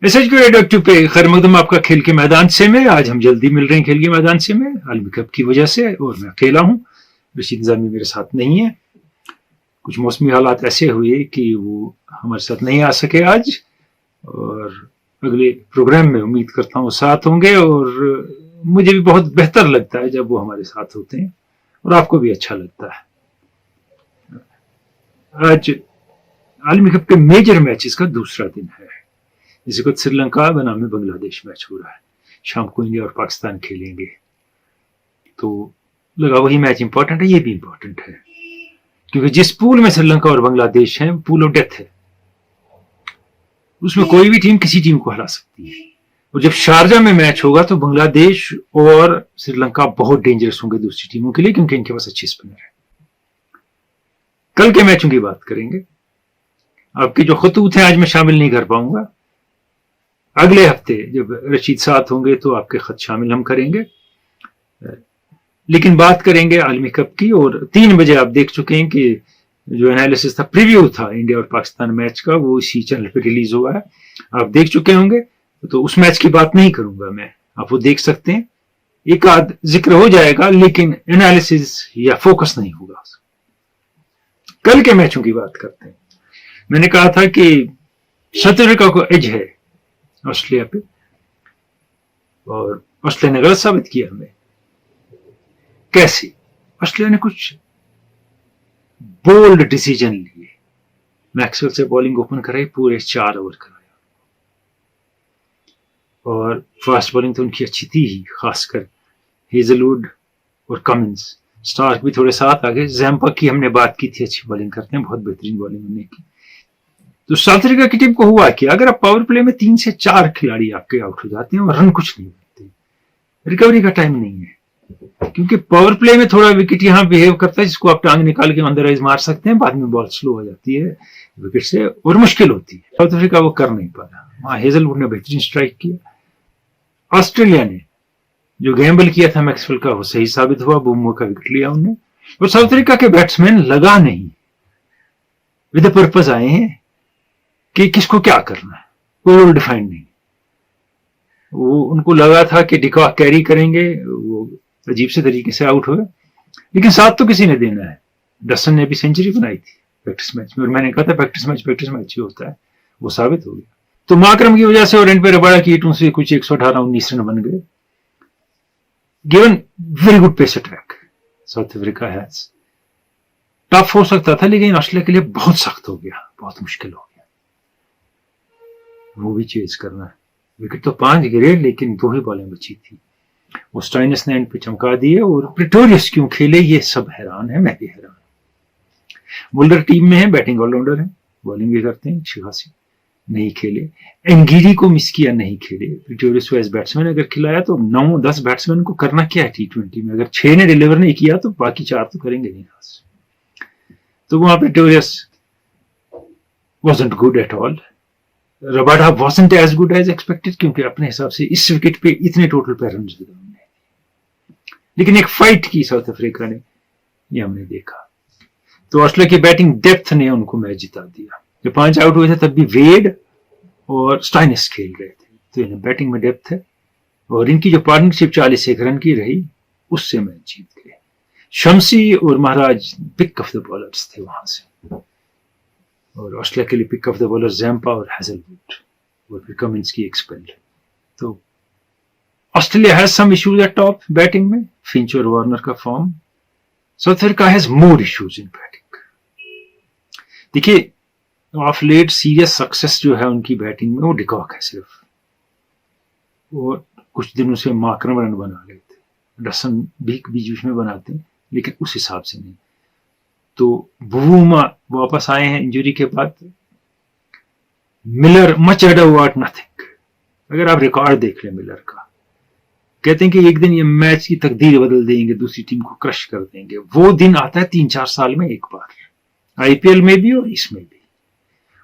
SH के radio active पे खैर मकदम आपका खेल के मैदान से में। आज हम जल्दी मिल रहे हैं खेल के मैदान से में आलमी कप की वजह से, और मैं अकेला हूँ, रशीद निजामी मेरे साथ नहीं है। कुछ मौसमी हालात ऐसे हुए कि वो हमारे साथ नहीं आ सके आज, और अगले प्रोग्राम में उम्मीद करता हूँ साथ होंगे। और मुझे भी बहुत बेहतर लगता है जब वो हमारे साथ होते हैं, और आपको भी अच्छा लगता है। आज आलमी कप के मेजर मैचेस का दूसरा दिन है। इसी को श्रीलंका बनाम बांग्लादेश मैच हो रहा है। शाम को इंडिया और पाकिस्तान खेलेंगे, तो लगा वही मैच इंपॉर्टेंट है, ये भी इंपॉर्टेंट है, क्योंकि जिस पूल में श्रीलंका और बांग्लादेश है, पूल ऑफ डेथ है, उसमें कोई भी टीम किसी टीम को हरा सकती है। और जब शारजा में मैच होगा तो बांग्लादेश और श्रीलंका बहुत डेंजरस होंगे दूसरी टीमों के लिए, क्योंकि इनके पास अच्छे स्पिनर है। कल के मैचों की बात करेंगे। आपके जो खतूत हैं आज मैं शामिल नहीं कर पाऊंगा, अगले हफ्ते जब रशीद साथ होंगे तो आपके खत शामिल हम करेंगे। लेकिन बात करेंगे आलमी कप की, और 3 बजे आप देख चुके हैं कि जो एनालिसिस था, प्रीव्यू था इंडिया और पाकिस्तान मैच का, वो इसी चैनल पे रिलीज हुआ है, आप देख चुके होंगे। तो उस मैच की बात नहीं करूंगा मैं, आप वो देख सकते हैं, एक आध जिक्र हो जाएगा, लेकिन एनालिसिस या फोकस नहीं होगा। कल के मैचों की बात करते हैं। मैंने कहा था कि साउथ अफ्रीका को एज है ऑस्ट्रेलिया पे, और ऑस्ट्रेलिया ने गलत साबित किया हमें। कैसे? ऑस्ट्रेलिया ने कुछ बोल्ड डिसीजन लिए। मैक्सवेल से बॉलिंग ओपन कराई, पूरे 4 ओवर कराया, और फास्ट बॉलिंग तो उनकी अच्छी थी ही, खासकर हेजलवुड और कमिंस। स्टार्क भी थोड़े साथ आगे। जैम्पा की हमने बात की थी, अच्छी बॉलिंग करते हैं, बहुत बेहतरीन बॉलिंग उन्होंने की। तो साउथ अफ्रीका की टीम को हुआ कि अगर आप पावर प्ले में 3 से 4 खिलाड़ी आपके आउट हो जाते हैं और रन कुछ नहीं होते, रिकवरी का टाइम नहीं है, क्योंकि पावर प्ले में थोड़ा विकेट यहां बिहेव करता है, जिसको आप टांग निकाल के अंदर आइज मार सकते हैं, बाद में बॉल स्लो हो जाती है विकेट से और मुश्किल होती है। साउथ अफ्रीका वो कर नहीं पाया। वहां हेजलवुड ने बेहतरीन स्ट्राइक किया। ऑस्ट्रेलिया ने जो गैम्बल किया था मैक्सवेल का, वो सही साबित हुआ, बुमराह का विकेट लिया उन्होंने। और साउथ अफ्रीका के बैट्समैन लगा नहीं, विद पर्पज आए हैं कि किसको क्या करना है, कोई रोल डिफाइंड नहीं। वो उनको लगा था कि डिकॉक कैरी करेंगे, वो अजीब से तरीके से आउट हुए, लेकिन साथ तो किसी ने देना है। डसन ने भी सेंचुरी बनाई थी प्रैक्टिस मैच में, और मैंने कहा था प्रैक्टिस मैच ही होता है, वो साबित हो गया। तो माकरम की वजह से और एंड पे रबाड़ा की हिटों से कुछ 118-19 रन बन गए, given very good pace attack. South Africa has tough हो सकता था, लेकिन ऑस्ट्रेलिया के लिए बहुत सख्त हो गया, बहुत मुश्किल हो गया, वो भी चेज करना है। विकेट तो 5 गिरे, लेकिन 2 ही बॉलें बची थी। वो स्टाइनस ने एंड पे चमका दिए, और प्रिटोरियस क्यों खेले ये सब हैरान है, मैं भी हैरान हूं। मुल्डर टीम में है, बैटिंग ऑलराउंडर है, बॉलिंग भी करते हैं अच्छी खासी, नहीं खेले। एंगिरी को मिस किया, नहीं खेले। प्रिटोरियस को एज बैट्समैन अगर खिलाया तो 9-10 बैट्समैन को करना क्या है T20 में, अगर 6 ने डिलीवर नहीं किया तो बाकी 4 तो करेंगे नहीं खास। तो वहां Pretorius wasn't good at all. Rabada wasn't as good as expected, क्योंकि अपने हिसाब से इस विकेट पे इतने टोटल पे रन ज्यादा हमने, लेकिन एक फाइट की साउथ अफ्रीका ने, ये हमने देखा। तो ऑस्ट्रेलिया की बैटिंग डेप्थ ने उनको मैच जिता दिया। जब 5 आउट हुए थे तब भी वेड और स्टाइनस खेल रहे थे, तो इन्हें बैटिंग में डेप्थ है, और इनकी जो पार्टनरशिप 41 रन की रही, उससे मैच जीत गए। शमसी और Maharaj pick of the bowlers थे वहां से, और ऑस्ट्रेलिया के लिए pick of the bowler Zampa और हेजलवुड, और फिर कमिंस की एक्सपेल्ड। तो Australia has some issues at top batting में, फिंच और वार्नर का form. South Africa has more issues in batting. देखिए, ऑफ लेट सीरियस सक्सेस जो है उनकी बैटिंग में, वो डिकॉक है सिर्फ, और कुछ दिनों से माकरम रन बना रहे थे, डसन भी बीच में बनाते हैं, लेकिन उस हिसाब से नहीं। तो बुमा वापस आए हैं इंजरी के बाद। Miller much ado about nothing. अगर आप रिकॉर्ड देख लें मिलर का, कहते हैं कि एक दिन ये मैच की तकदीर बदल देंगे, दूसरी टीम को क्रश कर देंगे। वो दिन आता है 3-4 साल में एक बार, आईपीएल में भी और इसमें भी।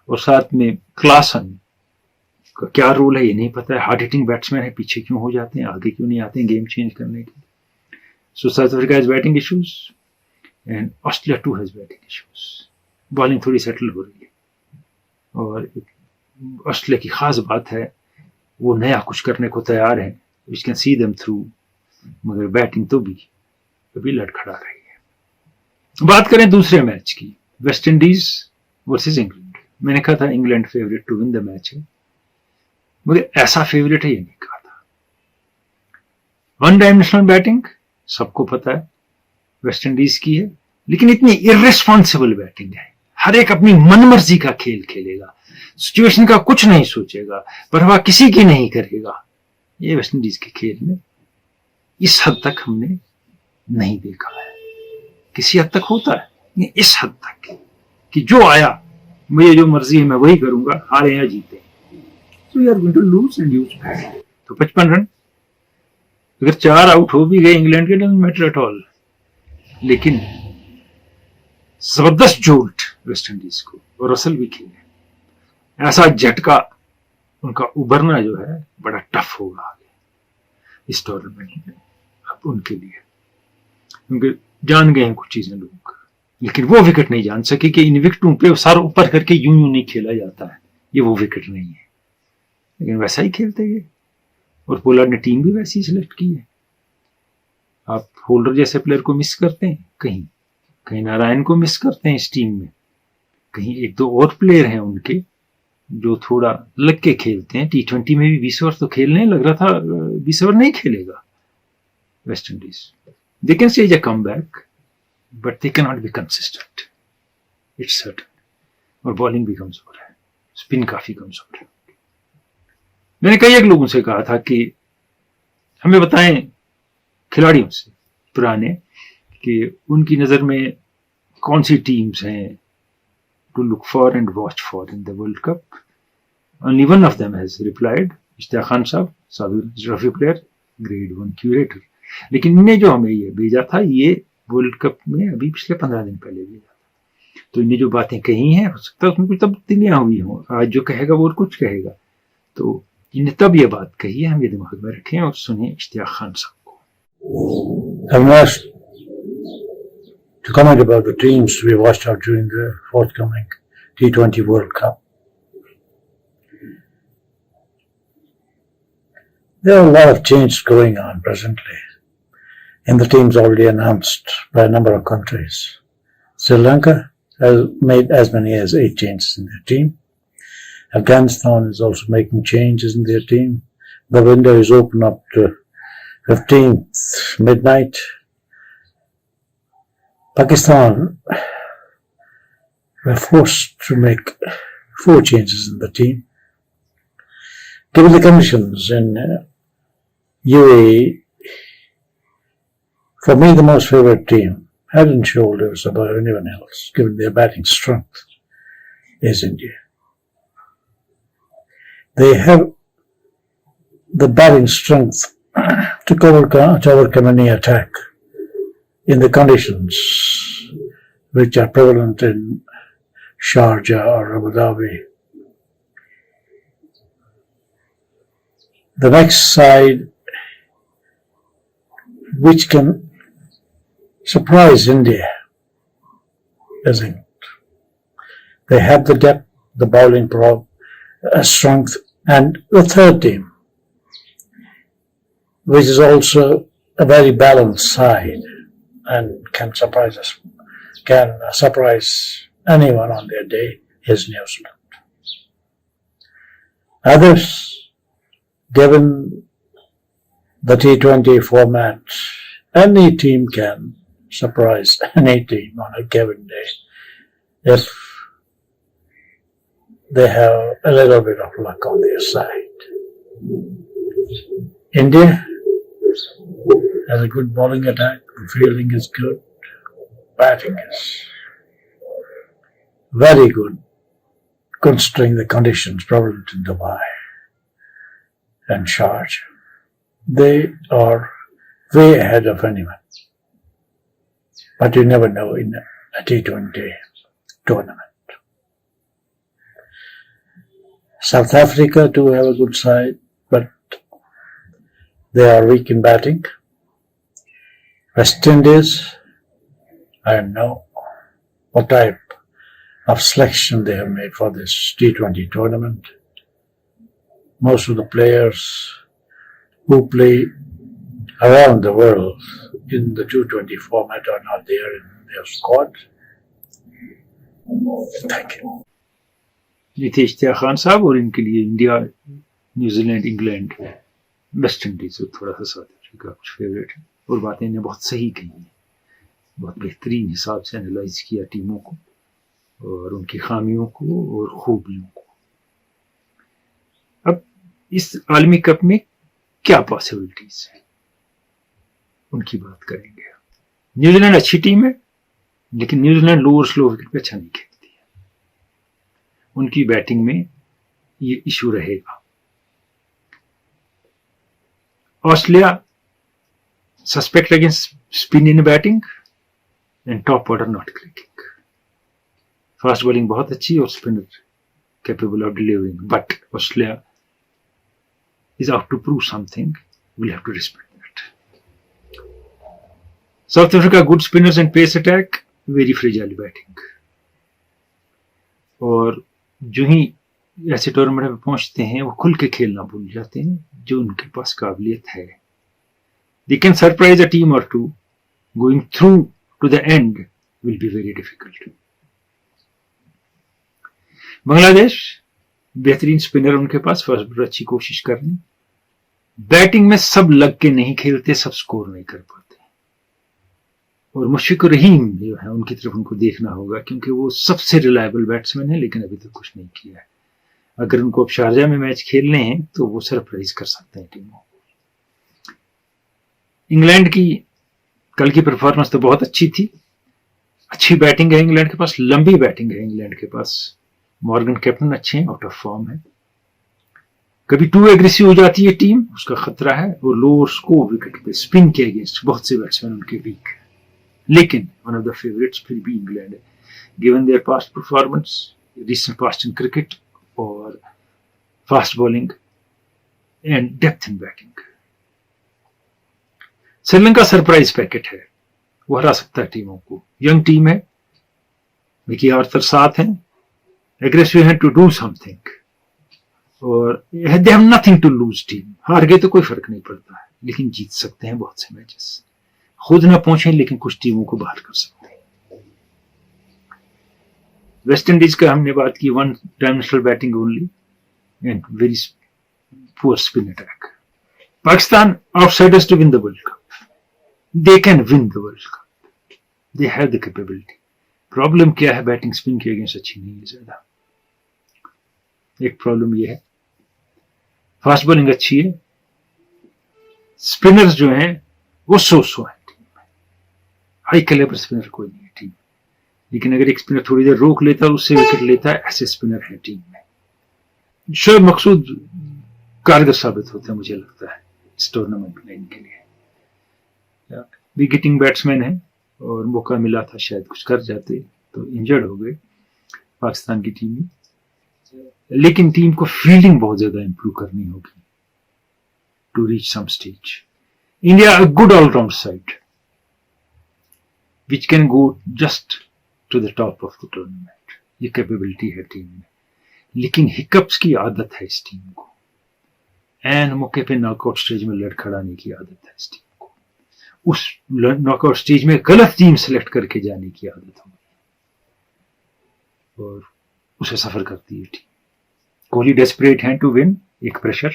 और साथ में क्लासन का क्या रोल है ये नहीं पता है, हार्ड हिटिंग बैट्समैन है, पीछे क्यों हो जाते हैं, आगे क्यों नहीं आते हैं गेम चेंज करने के। So South Africa has batting issues and Australia too has batting issues. Bowling थोड़ी सेटल हो रही है, और ऑस्ट्रेलिया की खास बात है वो नया कुछ करने को तैयार है, we can see them through, मगर बैटिंग तो भी अभी लड़खड़ा रही है। बात करें दूसरे मैच की, वेस्ट इंडीज वर्सेस इंग्लैंड। मैंने कहा था England favourite to win the match है, मगर ऐसा फेवरेट है ये नहीं कहा था। वन डायमेंशनल बैटिंग सबको पता है वेस्ट इंडीज की है, लेकिन इतनी इर्रेस्पॉन्सिबल बैटिंग है, हर एक अपनी मनमर्जी का खेल खेलेगा, सिचुएशन का कुछ नहीं सोचेगा, परवाह किसी की नहीं करेगा। ये वेस्ट इंडीज के खेल में इस हद तक हमने नहीं देखा है। किसी हद तक होता है, इस हद तक कि जो आया मुझे जो मर्जी है मैं वही करूंगा, हारे या जीते, so you are going to lose and use bad। तो 55 रन, अगर 4 आउट हो भी गए इंग्लैंड के, डजंट मैटर एट ऑल, लेकिन जबरदस्त जोल्ट वेस्ट इंडीज को, और रसल भी खेले, ऐसा झटका उनका उभरना जो है बड़ा टफ होगा आगे इस टूर्नामेंट में अब उनके लिए, क्योंकि जान गए हैं कुछ चीजें लोग, लेकिन वो विकेट नहीं जान सके कि इन विकेटों पे सर ऊपर करके यूं यूं नहीं खेला जाता है, ये वो विकेट नहीं है, लेकिन वैसा ही खेलते गए, और पोलार्ड ने टीम भी वैसी सिलेक्ट की है। आप होल्डर जैसे प्लेयर को मिस करते हैं, कहीं कहीं नारायण को मिस करते हैं इस टीम में, कहीं एक दो और प्लेयर हैं उनके जो थोड़ा लग के खेलते हैं। T20 में भी 20 ओवर तो खेलने लग रहा था, 20 ओवर नहीं खेलेगा West Indies. They can stage a comeback, but they can not be consistent, it's certain, और बॉलिंग भी कमजोर है, स्पिन काफी कमजोर है। मैंने कई एक लोगों से कहा था कि हमें बताएं खिलाड़ियों से पुराने कि उनकी नजर में कौन सी टीम्स हैं to look for and watch for in the World Cup. Only one of them has replied, Ishtiaq Khan साहब, Sabir Rafi player, grade 1 curator. लेकिन इन्हें जो हमें ये भेजा था, ये वर्ल्ड कप में अभी पिछले 15 दिन पहले भेजा था, तो इन्हें जो बातें कही हैं, हो सकता है उसमें कुछ तब्दीलियां हुई हों, आज जो कहेगा वो और कुछ कहेगा, तो इन्हें तब ये बात कही है, हम ये दिमाग में रखें और सुनिए इश्तियाक खान साहब को। To comment about the teams we watched out during the forthcoming T20 World Cup. There are a lot of changes going on presently in the teams already announced by a number of countries. Sri Lanka has made as many as 8 changes in their team. Afghanistan is also making changes in their team. The window is open up to 15th midnight. Pakistan were forced to make 4 changes in the team. Given the conditions in UAE, for me the most favourite team, head and shoulders above anyone else, given their batting strength, is India. They have the batting strength to overcome any attack in the conditions which are prevalent in Sharjah or Abu Dhabi. The next side which can surprise India is England. They have the depth, the bowling strength, and the third team, which is also a very balanced side and can surprise anyone on their day, is New Zealand. Others, given the T20 format, any team can surprise any team on a given day if they have a little bit of luck on their side. India has a good bowling attack, the fielding is good, batting is very good, considering the conditions prevalent in Dubai and Sharjah. They are way ahead of anyone, but you never know in a T20 tournament. South Africa too have a good side, but they are weak in batting. West Indies, I don't know what type of selection they have made for this T20 tournament, most of the players who play around the world in the T20 format are not there in their squad. Thank you. ये इश्तियाक खान साहब और इनके लिए India, New Zealand, England, West Indies थोड़ा सा south Africa कुछ favourite है। और बातें इन्हें बहुत सही कही हैं, बहुत बेहतरीन हिसाब से एनालाइज किया टीमों को और उनकी खामियों को और खूबियों को। अब इस आलमी कप में क्या पॉसिबिलिटीज है उनकी बात करेंगे। न्यूजीलैंड अच्छी टीम है, लेकिन न्यूजीलैंड लो और स्लो विकेट पे अच्छा नहीं खेलती है, उनकी बैटिंग में ये इशू रहेगा। Australia suspect against spin in batting and top order not creaking. Fast bowling बहुत अच्छी और spinner capable of delivering, but Australia is out to prove something. We'll have to respect that. South Africa, good spinners and pace attack, very fragile batting. और जो ही ऐसे tournament में पहुंचते हैं वो खुल के खेलना भूल जाते हैं, जो उनके पास काबिलियत है। They can surprise a team or two. Going through to the end will be very difficult. Bangladesh बेहतरीन स्पिनर उनके पास, फर्स्ट बॉलर अच्छी कोशिश कर रहे हैं। बैटिंग में सब लग के नहीं खेलते, सब स्कोर नहीं कर पाते। और मुशफिक रहीम जो है उनकी तरफ उनको देखना होगा, क्योंकि वो सबसे रिलायबल बैट्समैन है, लेकिन अभी तक कुछ नहीं किया है। अगर उनको अब शारजा में मैच खेलने हैं तो वो सरप्राइज कर सकते हैं टीमों। इंग्लैंड की कल की परफॉर्मेंस तो बहुत अच्छी थी, अच्छी बैटिंग है इंग्लैंड के पास, लंबी बैटिंग है इंग्लैंड के पास। मॉर्गन कैप्टन अच्छे हैं, आउट ऑफ फॉर्म है। कभी टू एग्रेसिव हो जाती है टीम, उसका खतरा है। वो लोअर स्कोर विकेट पे स्पिन के अगेंस्ट बहुत से बैट्समैन उनके वीक है, लेकिन वन ऑफ द फेवरेट्स फिर भी इंग्लैंड है, given their past performance, recent past in cricket और fast bowling and depth in batting. Sri Lanka surprise packet है, वो हरा सकता है टीमों को। यंग टीम है, विकी आर्थर साथ हैं, एग्रेसिव है टू डू समथिंग और they have nothing to lose team. हार गए तो कोई फर्क नहीं पड़ता है, लेकिन जीत सकते हैं बहुत से मैचेस। खुद ना पहुंचे लेकिन कुछ टीमों को बाहर कर सकते हैं। वेस्ट इंडीज का हमने बात की, one dimensional batting only and very poor spin attack. Pakistan outsiders to win the World Cup, they can win the World Cup, they have the capability. Problem क्या है, बैटिंग स्पिन के अगेंस्ट अच्छी नहीं है ज्यादा। एक प्रॉब्लम ये है, फास्ट बॉलिंग अच्छी है, स्पिनर्स जो हैं वो सो है टीम में, हाई कैलिबर स्पिनर कोई नहीं है टीम में। लेकिन अगर एक स्पिनर थोड़ी देर रोक लेता है, उससे विकेट लेता है, ऐसे स्पिनर है टीम में। शोएब मकसूद कारगर साबित होते हैं मुझे लगता है इस टूर्नामेंट में इनके लिए। विकेटिंग बैट्समैन है और मौका मिला था शायद कुछ कर जाते, तो इंजर्ड हो गए पाकिस्तान की टीम में। लेकिन टीम को फील्डिंग बहुत ज्यादा इंप्रूव करनी होगी to reach some stage. India a good all round side which can go just to the top of the tournament, ये कैपेबिलिटी है टीम में। लेकिन हिकअप्स की आदत है इस टीम को, एंड मौके पे नॉकआउट स्टेज में लड़खड़ाने की आदत है इस टीम को। उस नॉकआउट स्टेज में गलत टीम सेलेक्ट करके जाने की आदत होगी और उसे सफर करती है टीम। कोहली डेस्परेट हैं टू विन, एक प्रेशर।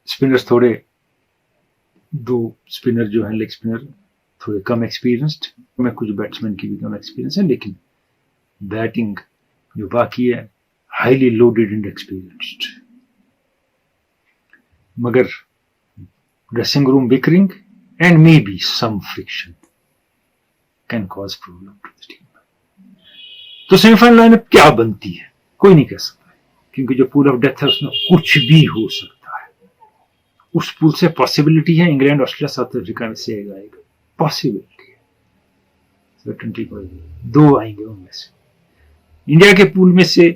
स्पिनर्स थोड़े, दो स्पिनर जो हैं लेग स्पिनर थोड़े कम एक्सपीरियंस्ड, में कुछ बैट्समैन की भी कम एक्सपीरियंस है, लेकिन बैटिंग जो बाकी है हाईली लोडेड एंड एक्सपीरियंस्ड। मगर dressing room bickering and maybe some friction can cause problem to the team. तो सेमीफाइनल लाइनअप क्या बनती है कोई नहीं कह सकता, क्योंकि जो पूल ऑफ डेथ है उसमें कुछ भी हो सकता है। उस पूल से पॉसिबिलिटी है इंग्लैंड, ऑस्ट्रेलिया, साउथ अफ्रीका में से आएगा, पॉसिबिलिटी है, सर्टेनिटी कोई नहीं, दो आएंगे उनमें से। इंडिया के पूल में से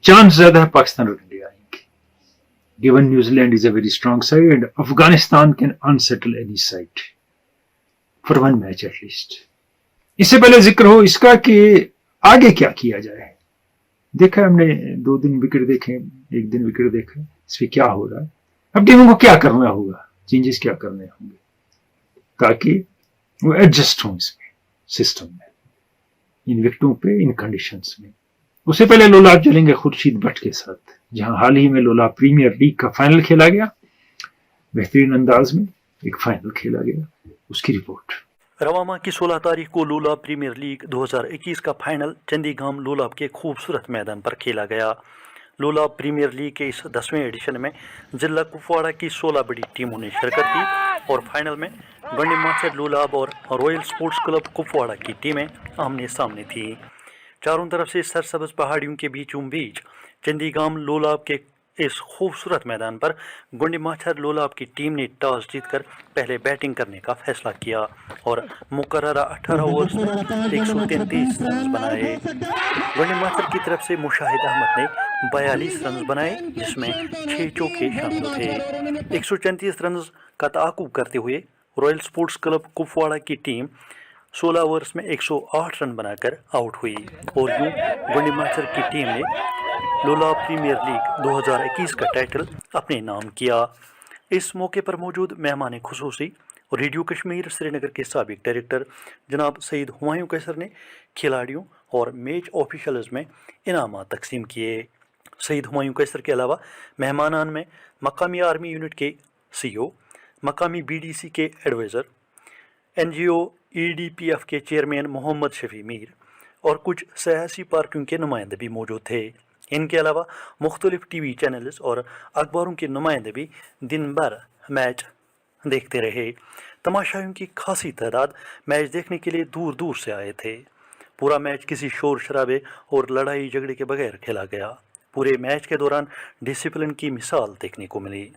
चांस ज्यादा है पाकिस्तान और इंडिया आएंगे, given New Zealand is a very strong side and Afghanistan can unsettle any side for one match at least. इससे पहले जिक्र हो इसका कि आगे क्या किया जाए। देखा हमने 2 दिन विकेट देखे, 1 दिन विकेट देखा, इसमें क्या हो रहा है। अब टीमों को क्या करना होगा, चेंजेस क्या करने होंगे ताकि वो एडजस्ट हो इसमें, सिस्टम में, इन विकेटों पे, इन कंडीशंस में। उससे पहले लोलाब चलेंगे खुर्शीद भट्ट के साथ, जहां हाल ही में लोलाब प्रीमियर लीग का फाइनल खेला गया, बेहतरीन अंदाज में एक फाइनल खेला गया, उसकी रिपोर्ट। रवा माह की 16 तारीख को लोलाब प्रीमियर लीग 2021 का फाइनल चंदीगाम लोलाब के खूबसूरत मैदान पर खेला गया। लोलाब प्रीमियर लीग के इस 10वें एडिशन में जिला कुपवाड़ा की 16 बड़ी टीमों ने शिरकत की और फाइनल में गंडी माचर लोलाब और रॉयल स्पोर्ट्स क्लब कुपवाड़ा की टीमें आमने सामने थीं। चारों तरफ से सरसब्ज पहाड़ियों के बीचों बीच चंदीगाम लोलाब के इस खूबसूरत मैदान पर गुंडी माछर लोलाब की टीम ने टॉस जीतकर पहले बैटिंग करने का फैसला किया और मुकर्ररा 18 ओवर्स में 133 रन बनाए। गुंडी माछर की तरफ से मुशाहिद अहमद ने 42 रन बनाए, जिसमें 6 चौके शामिल थे। 134 रन का ताक़ुब करते हुए रॉयल स्पोर्ट्स क्लब कुपवाड़ा की टीम 16 ओवर्स में 108 रन बनाकर आउट हुई और यूं गुंडी माछर की टीम ने लोलाब प्रीमियर लीग 2021 का टाइटल अपने नाम किया। इस मौके पर मौजूद मेहमान खुसूसी रेडियो कश्मीर श्रीनगर के साबिक डायरेक्टर जनाब सईद हुमायूं कैसर ने खिलाड़ियों और मैच ऑफिशल्स में इनामात तकसीम किए। सईद हुमायूं कैसर के अलावा मेहमानान में मकामी आर्मी यूनिट के CEO, मकामी BDC के एडवाइज़र, NGO EDPF के चेयरमैन मोहम्मद शफी मीर और कुछ सियासी पार्टियों के नुमाइंदे भी मौजूद थे। इनके अलावा मुख्तलिफ TV चैनल्स और अखबारों के नुमाइंदे भी दिन भर मैच देखते रहे। तमाशाइयों की खासी तादाद मैच देखने के लिए दूर दूर से आए थे। पूरा मैच किसी शोर शराबे और लड़ाई झगड़े के बगैर खेला गया। पूरे मैच के दौरान डिसिप्लिन की मिसाल देखने को मिली।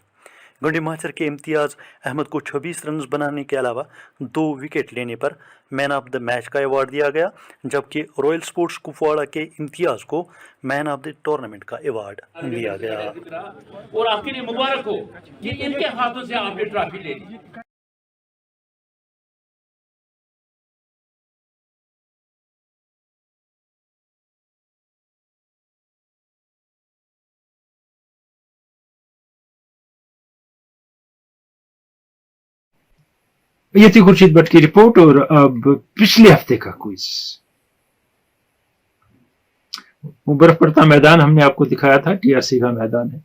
गुंडी माचर के इम्तियाज़ अहमद को 26 रन बनाने के अलावा 2 विकेट लेने पर मैन ऑफ द मैच का अवार्ड दिया गया, जबकि रॉयल स्पोर्ट्स कुपवाड़ा के इम्तियाज़ को मैन ऑफ द टूर्नामेंट का अवार्ड दिया गया। और आपके लिए मुबारक हो कि इनके हाथों से आपने ट्रॉफी ले ली। ये थी खुर्शीद भट्ट की रिपोर्ट। और अब पिछले हफ्ते का क्विज। वो बर्फ पड़ता मैदान हमने आपको दिखाया था, TRC का मैदान है,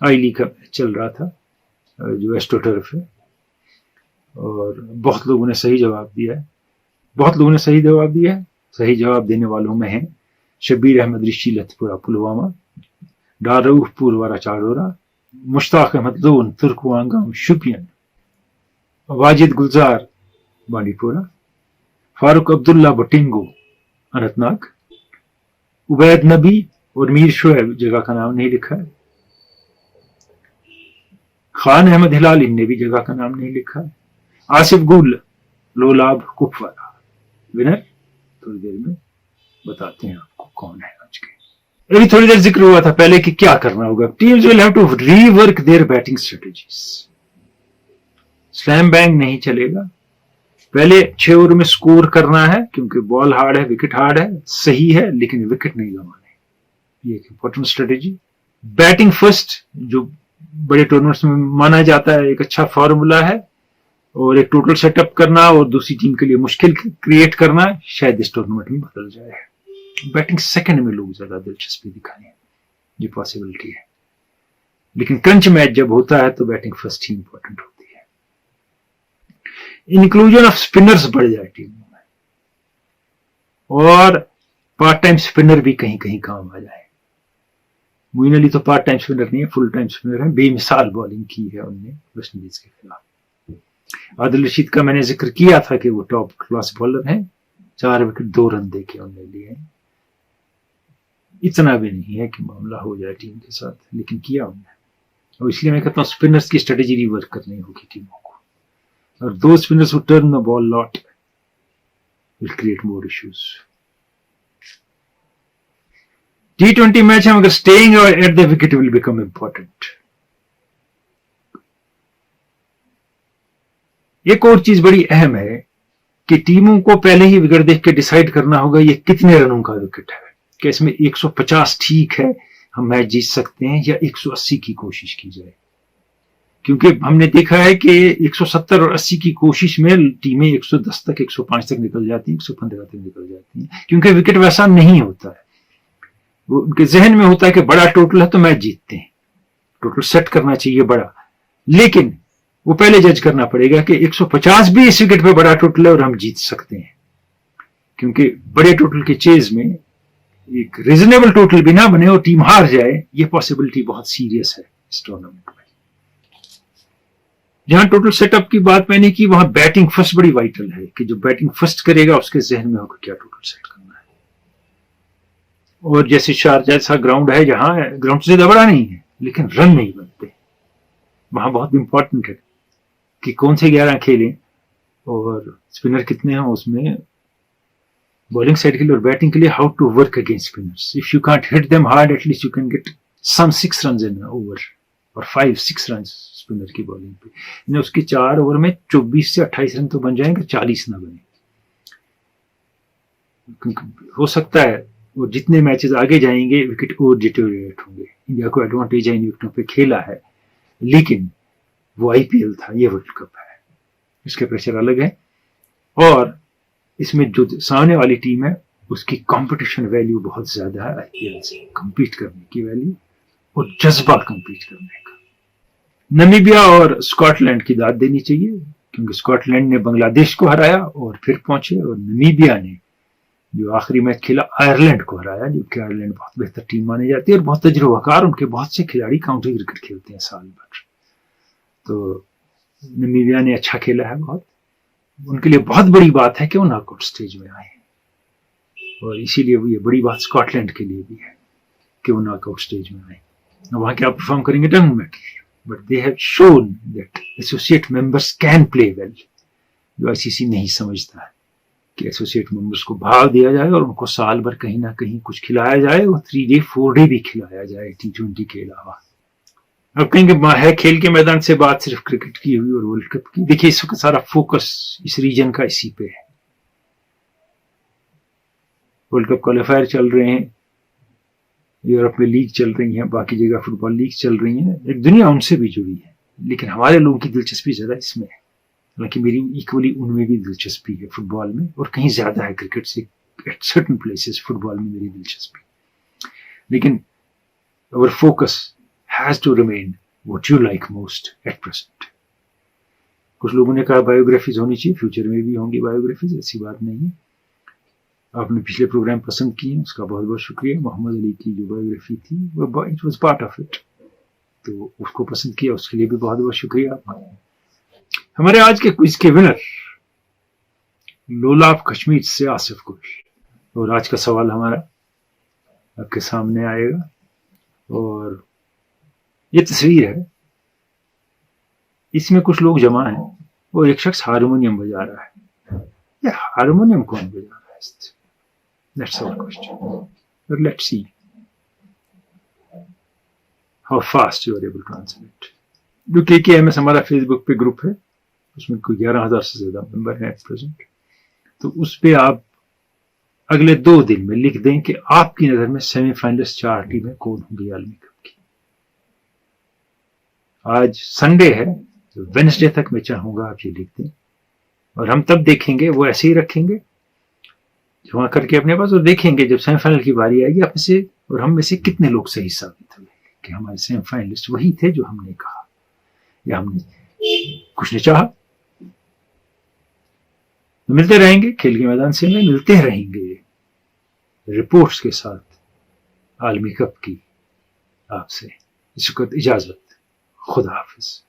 आई लीग का चल रहा था जो एस्ट्रो टर्फ है, और बहुत लोगों ने सही जवाब दिया है। सही जवाब देने वालों में हैं शब्बीर अहमद ऋषि लतपुरा पुलवामा, डारूह पुरवारा चारोरा, मुश्ताक अहमद लोन तुर्कवांगाम शुपियन, वाजिद गुलजार बांडीपोरा, फारूक अब्दुल्ला बटिंगो अनंतनाग, उबैद नबी और मीर शोएब जगह का नाम नहीं लिखा है, खान अहमद हिलाल इनने भी जगह का नाम नहीं लिखा है, आसिफ गुल लोलाब कुपवाड़ा। विनर थोड़ी देर में बताते हैं आपको कौन है आज के। अभी थोड़ी देर जिक्र हुआ था पहले कि क्या करना होगा। Teams will have to rework their batting strategies. Slam bang नहीं चलेगा। पहले 6 ओवर में स्कोर करना है, क्योंकि बॉल हार्ड है, विकेट हार्ड है, सही है, लेकिन विकेट नहीं गंवाने। ये एक इंपॉर्टेंट स्ट्रेटेजी। बैटिंग फर्स्ट जो बड़े टूर्नामेंट्स में माना जाता है, एक अच्छा फॉर्मूला है, और एक टोटल सेटअप करना और दूसरी टीम के लिए मुश्किल क्रिएट करना शायद इस टूर्नामेंट में बदल जाए। बैटिंग सेकंड में लोग ज्यादा दिलचस्पी दिखाएं, ये पॉसिबिलिटी है। लेकिन क्रंच मैच जब होता है तो बैटिंग फर्स्ट ही इंपॉर्टेंट होती है। इंक्लूजन ऑफ स्पिनर्स बढ़ जाए टीमों में, और पार्ट टाइम स्पिनर भी कहीं कहीं काम आ जाए। मोइन अली तो पार्ट टाइम स्पिनर नहीं है, फुल टाइम स्पिनर है। बेमिसाल बॉलिंग की है उनने वेस्ट इंडीज के खिलाफ। आदिल रशीद का मैंने जिक्र किया था कि वो टॉप क्लास बॉलर हैं। 4 विकेट 2 रन देके उन्होंने लिए। इतना भी नहीं है कि मामला हो जाए टीम के साथ, लेकिन किया उन्होंने। और इसलिए मैं कहता हूं स्पिनर्स की स्ट्रेटेजी रिवर्क करनी होगी टीमों को, और दो spinners who turn the ball lot will create more issues. T20 match है, मगर staying at the wicket will become important. एक और चीज बड़ी अहम है कि टीमों को पहले ही विकेट देख के डिसाइड करना होगा ये कितने रनों का विकेट है। कि इसमें 150 ठीक है, हम मैच जीत सकते हैं, या 180 की कोशिश की जाए। क्योंकि हमने देखा है कि 170 और 80 की कोशिश में टीमें 110 तक, 105 तक निकल जाती हैं, 115 तक निकल जाती हैं, क्योंकि विकेट वैसा नहीं होता है। वो उनके जहन में होता है कि बड़ा टोटल है तो मैच जीतते हैं, टोटल सेट करना चाहिए बड़ा। लेकिन वो पहले जज करना पड़ेगा कि 150 भी इस विकेट पे बड़ा टोटल है और हम जीत सकते हैं, क्योंकि बड़े टोटल के चेज में एक रीजनेबल टोटल भी ना बने और टीम हार जाए, ये पॉसिबिलिटी बहुत सीरियस है इस टूर्नामेंट में। जहां टोटल सेटअप की बात मैंने की, वहां बैटिंग फर्स्ट बड़ी वाइटल है कि जो बैटिंग फर्स्ट करेगा उसके जहन में होगा क्या टोटल सेट करना है। और जैसे शारजाह जैसा ग्राउंड है, जहां ग्राउंड से ज्यादा बड़ा नहीं है लेकिन रन नहीं बनते, वहां बहुत इंपॉर्टेंट है कि कौन से 11 खेलें और स्पिनर कितने हैं उसमें, बॉलिंग साइड के लिए और बैटिंग के लिए, how to work against spinners. If you can't hit them hard, at least you can get some 6 run in over और 5-6 रन स्पिनर की बॉलिंग पे। उसके 4 ओवर में 24 से 28 रन तो बन जाएंगे, 40 ना बने। हो सकता है वो जितने मैचेस आगे जाएंगे विकेट और डिटेरियोरेट होंगे। इंडिया को एडवांटेज है, इन विकेटों पे खेला है, लेकिन वो आईपीएल था, ये वर्ल्ड कप है, इसके प्रेशर अलग है। और इसमें जो सामने वाली टीम है उसकी कंपटीशन वैल्यू बहुत ज्यादा है आईपीएल से, compete करने की वैल्यू और जज्बा compete करने का। नमीबिया और स्कॉटलैंड की दाद देनी चाहिए, क्योंकि स्कॉटलैंड ने बांग्लादेश को हराया और फिर पहुंचे, और नमीबिया ने जो आखिरी मैच खेला आयरलैंड को हराया, जबकि आयरलैंड बहुत बेहतर टीम मानी जाती है और बहुत तजुर्बाकार, उनके बहुत से खिलाड़ी काउंटी क्रिकेट खेलते हैं साल भर। तो नमीबिया ने अच्छा खेला है बहुत, उनके लिए बहुत बड़ी बात है कि वो नॉकआउट स्टेज में आए, और इसीलिए ये बड़ी बात स्कॉटलैंड के लिए भी है कि वो नॉकआउट स्टेज में आए। वहां क्या परफॉर्म करेंगे doesn't matter, but they have shown that associate members can play well. जो आईसीसी नहीं समझता है कि एसोसिएट मेंबर्स को भाव दिया जाए और उनको साल भर कहीं ना कहीं कुछ खिलाया जाए, और 3 डे 4 डे भी खिलाया जाए T20 के अलावा। अब कहेंगे है खेल के मैदान से बात सिर्फ क्रिकेट की हुई और वर्ल्ड कप की। देखिए इस वक्त सारा फोकस इस रीजन का इसी पे है। वर्ल्ड कप क्वालिफायर चल रहे हैं, यूरोप में लीग चल रही है, बाकी जगह फुटबॉल लीग चल रही है, एक दुनिया उनसे भी जुड़ी है, लेकिन हमारे लोगों की दिलचस्पी ज्यादा इसमें है। हालांकि मेरी इक्वली उनमें भी दिलचस्पी है फुटबॉल में, और कहीं ज्यादा है क्रिकेट से, एट सर्टेन प्लेसेस फुटबॉल में मेरी दिलचस्पी। लेकिन our focus has to remain what you like most at present. कुछ लोगों ने कहा बायोग्राफीज होनी चाहिए, फ्यूचर में भी होंगी बायोग्राफीज, ऐसी बात नहीं है। आपने पिछले प्रोग्राम पसंद किए, उसका बहुत बहुत शुक्रिया। मोहम्मद अली की जो बायोग्राफी थी वो it was part of it, तो उसको पसंद किया, उसके लिए भी बहुत बहुत शुक्रिया आपका। हमारे आज के क्विज के विनर लोलाब कश्मीर से आसिफ गुल, और आज का सवाल हमारा आपके सामने आएगा, और ये तस्वीर है, इसमें कुछ लोग जमा हैं और एक शख्स हारमोनियम बजा रहा है। ये हारमोनियम कौन बजा रहा है? That's our question. But let's see how fast you are able to answer it. जो KKMS हमारा फेसबुक पे ग्रुप है, उसमें कोई 11,000 से ज्यादा मेंबर हैं एट प्रेजेंट, तो उस पे आप अगले 2 दिन में लिख दें कि आपकी नजर में सेमीफाइनलिस्ट 4 टीमें कौन होंगी आलमी कप की। आज संडे है, तो वेडनेसडे तक मैं चाहूंगा आप ये लिख दें, और हम तब देखेंगे, वो ऐसे ही रखेंगे जमा करके अपने पास, और देखेंगे जब सेमीफाइनल की बारी आएगी आप में से और हम में से कितने लोग सही साबित हुए कि हमारे सेमीफाइनलिस्ट वही थे जो हमने कहा या हमने कुछ ने चाहा। तो मिलते रहेंगे खेल के मैदान से, में मिलते रहेंगे रिपोर्ट्स के साथ आलमी कप की। आपसे इस वक्त इजाजत, खुदा हाफिज।